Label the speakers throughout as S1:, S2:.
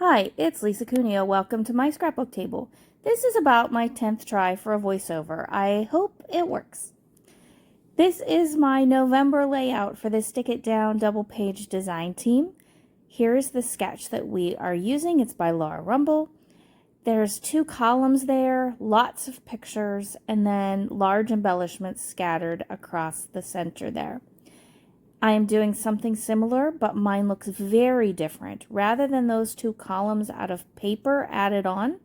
S1: Hi, it's Lisa Cuneo. Welcome to my scrapbook table. This is about my 10th try for a voiceover. I hope it works. This is my November layout for the Stick It Down double page design team. Here's the sketch that we are using. It's by Laura Rumble. There's 2 columns there, lots of pictures, and then large embellishments scattered across the center there. I am doing something similar, but mine looks very different. Rather than those 2 columns out of paper added on,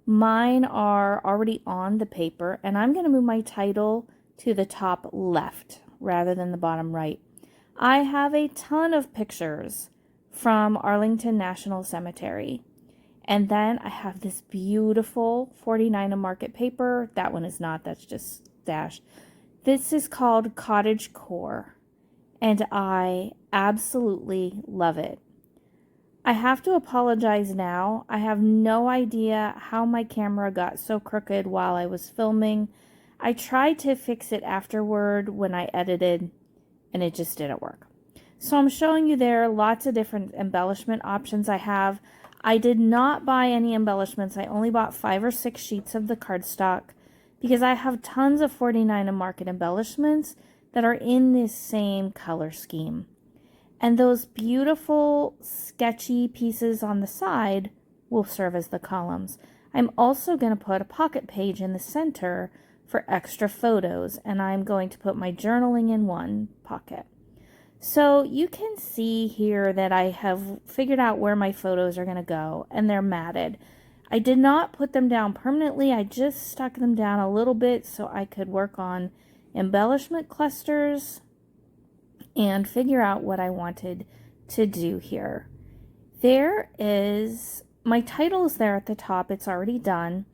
S1: mine are already on the paper, and I'm going to move my title to the top left rather than the bottom right. I have a ton of pictures from Arlington National Cemetery. And then I have this beautiful 49 Market paper. That one is not, that's just stashed. This is called Cottage Core, and I absolutely love it. I have to apologize now. I have no idea how my camera got so crooked while I was filming. I tried to fix it afterward when I edited, and it just didn't work. So I'm showing you there lots of different embellishment options I have. I did not buy any embellishments. I only bought 5 or 6 sheets of the cardstock because I have tons of 49 Market embellishments that are in this same color scheme. And those beautiful sketchy pieces on the side will serve as the columns. I'm also going to put a pocket page in the center for extra photos, and I'm going to put my journaling in one pocket. So you can see here that I have figured out where my photos are going to go, and they're matted. I did not put them down permanently. I just stuck them down a little bit so I could work on embellishment clusters and figure out what I wanted to do here. There is, my title is there at the top. It's already done.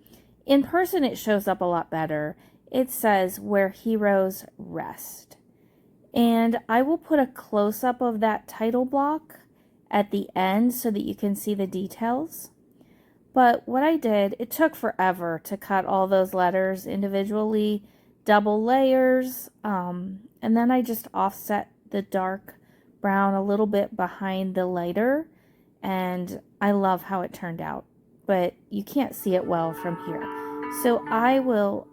S1: In person, it shows up a lot better. It says Where Heroes Rest. And I will put a close-up of that title block at the end so that you can see the details. But what I did, it took forever to cut all those letters individually, double layers, and then I just offset the dark brown a little bit behind the lighter, and I love how it turned out, but you can't see it well from here. So I will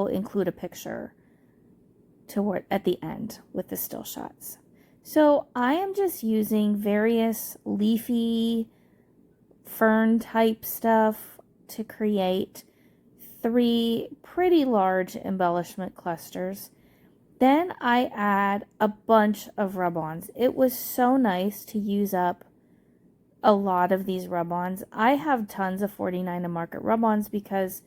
S1: include a picture at the end with the still shots. So I am just using various leafy fern type stuff to create 3 pretty large embellishment clusters. Then I add a bunch of rub-ons. It was so nice to use up a lot of these rub-ons. I have tons of 49 Market rub-ons because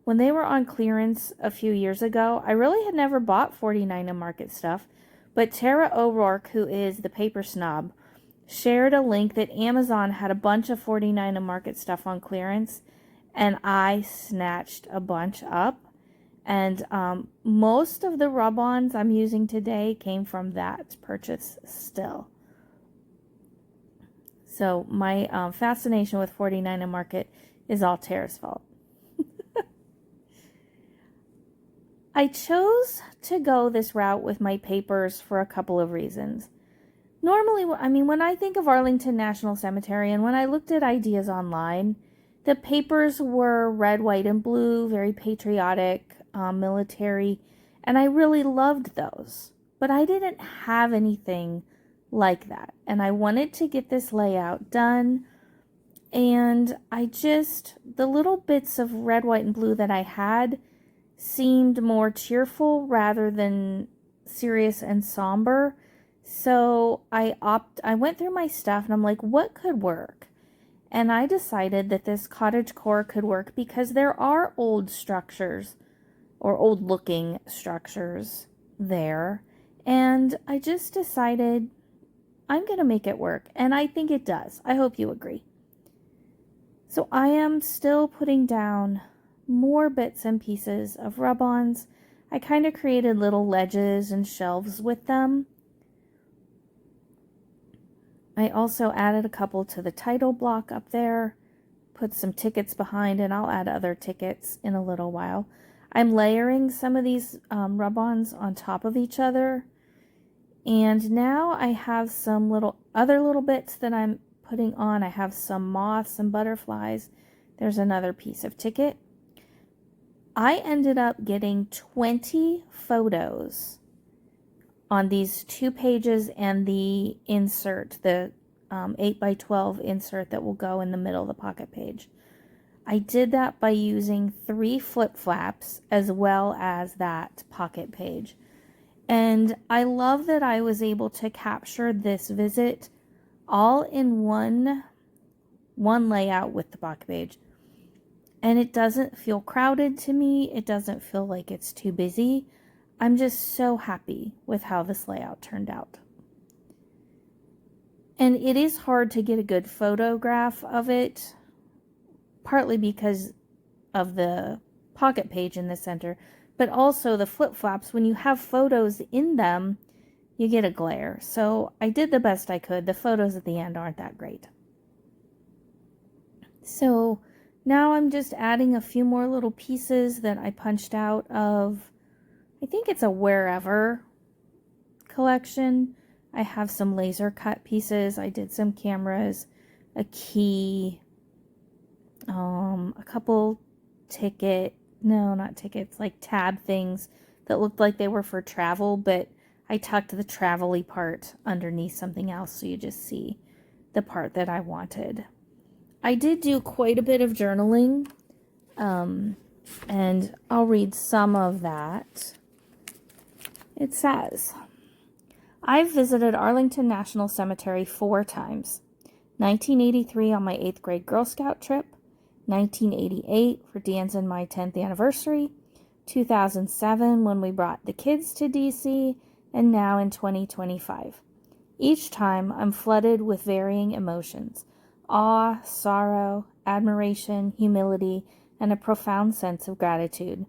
S1: when they were on clearance a few years ago, I really had never bought 49 Market stuff, but Tara O'Rourke, who is the paper snob, shared a link that Amazon had a bunch of 49 Market stuff on clearance, and I snatched a bunch up. And most of the rub-ons I'm using today came from that purchase still. So my fascination with 49 Market is all Tara's fault. I chose to go this route with my papers for a couple of reasons. Normally, when I think of Arlington National Cemetery and when I looked at ideas online, the papers were red, white, and blue, very patriotic, military, and I really loved those. But I didn't have anything like that, and I wanted to get this layout done, and the little bits of red, white, and blue that I had seemed more cheerful rather than serious and somber. So I went through my stuff and I'm like, what could work? And I decided that this cottage core could work because there are old structures or old looking structures there. And I just decided I'm going to make it work. And I think it does. I hope you agree. So I am still putting down more bits and pieces of rub-ons. I kind of created little ledges and shelves with them. I also added a couple to the title block up there, put some tickets behind, and I'll add other tickets in a little while. I'm layering some of these rub-ons on top of each other, and now I have some other little bits that I'm putting on. I have some moths and butterflies. There's another piece of ticket. I ended up getting 20 photos on these 2 pages and the insert, the 8x12 insert that will go in the middle of the pocket page. I did that by using 3 flip flaps as well as that pocket page. And I love that I was able to capture this visit all in one layout with the pocket page. And it doesn't feel crowded to me. It doesn't feel like it's too busy. I'm just so happy with how this layout turned out. And it is hard to get a good photograph of it, partly because of the pocket page in the center, but also the flip-flops. When you have photos in them, you get a glare. So I did the best I could. The photos at the end aren't that great. So now I'm just adding a few more little pieces that I punched out of, I think it's a Wherever collection. I have some laser cut pieces. I did some cameras, a key, a couple not tickets, like tab things that looked like they were for travel, but I tucked the travel-y part underneath something else so you just see the part that I wanted. I did do quite a bit of journaling, and I'll read some of that. It says, I've visited Arlington National Cemetery 4 times. 1983 on my 8th grade Girl Scout trip, 1988 for Dan's and my 10th anniversary, 2007 when we brought the kids to DC, and now in 2025. Each time I'm flooded with varying emotions: awe, sorrow, admiration, humility, and a profound sense of gratitude.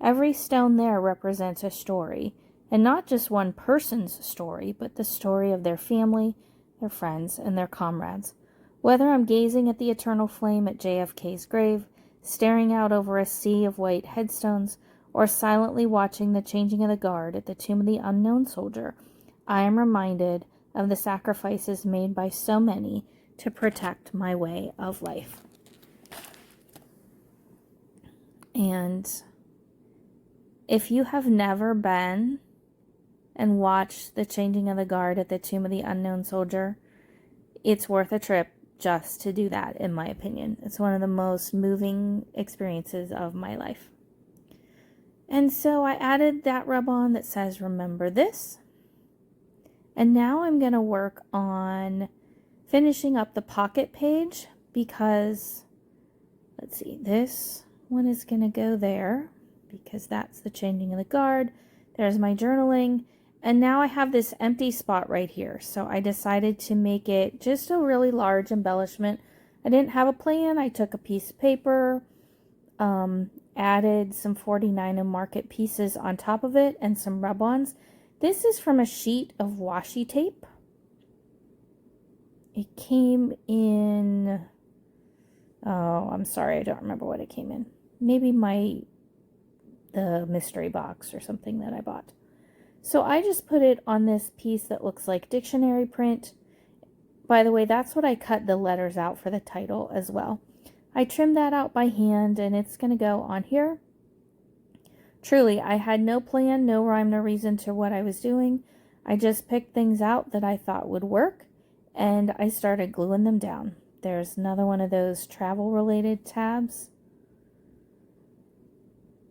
S1: Every stone there represents a story, and not just one person's story, but the story of their family, their friends, and their comrades. Whether I'm gazing at the eternal flame at JFK's grave, staring out over a sea of white headstones, or silently watching the changing of the guard at the tomb of the unknown soldier, I am reminded of the sacrifices made by so many to protect my way of life. And if you have never been and watched the changing of the guard at the tomb of the unknown soldier, it's worth a trip just to do that, in my opinion. It's one of the most moving experiences of my life. And so I added that rub-on that says, remember this. And now I'm going to work on finishing up the pocket page because, let's see, this one is going to go there because that's the changing of the guard. There's my journaling. And now I have this empty spot right here. So I decided to make it just a really large embellishment. I didn't have a plan. I took a piece of paper, added some 49 and market pieces on top of it and some rub-ons. This is from a sheet of washi tape. It came in, oh, I'm sorry, I don't remember what it came in. Maybe the mystery box or something that I bought. So I just put it on this piece that looks like dictionary print. By the way, that's what I cut the letters out for the title as well. I trimmed that out by hand and it's going to go on here. Truly, I had no plan, no rhyme, no reason to what I was doing. I just picked things out that I thought would work and I started gluing them down. There's another one of those travel-related tabs.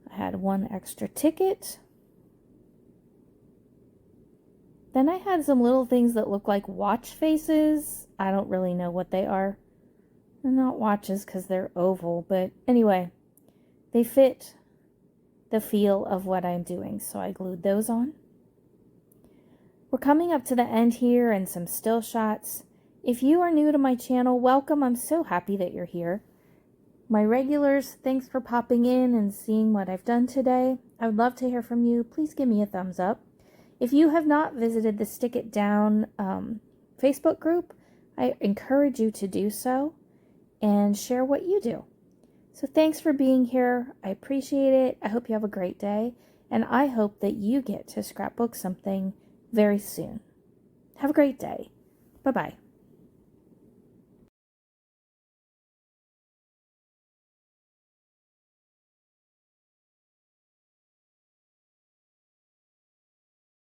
S1: I had one extra ticket. Then I had some little things that look like watch faces. I don't really know what they are. They're not watches because they're oval, but anyway, they fit the feel of what I'm doing, so I glued those on. We're coming up to the end here and some still shots. If you are new to my channel, welcome. I'm so happy that you're here. My regulars, thanks for popping in and seeing what I've done today. I would love to hear from you. Please give me a thumbs up. If you have not visited the Stick It Down Facebook group, I encourage you to do so and share what you do. So thanks for being here. I appreciate it. I hope you have a great day, and I hope that you get to scrapbook something very soon. Have a great day. Bye-bye.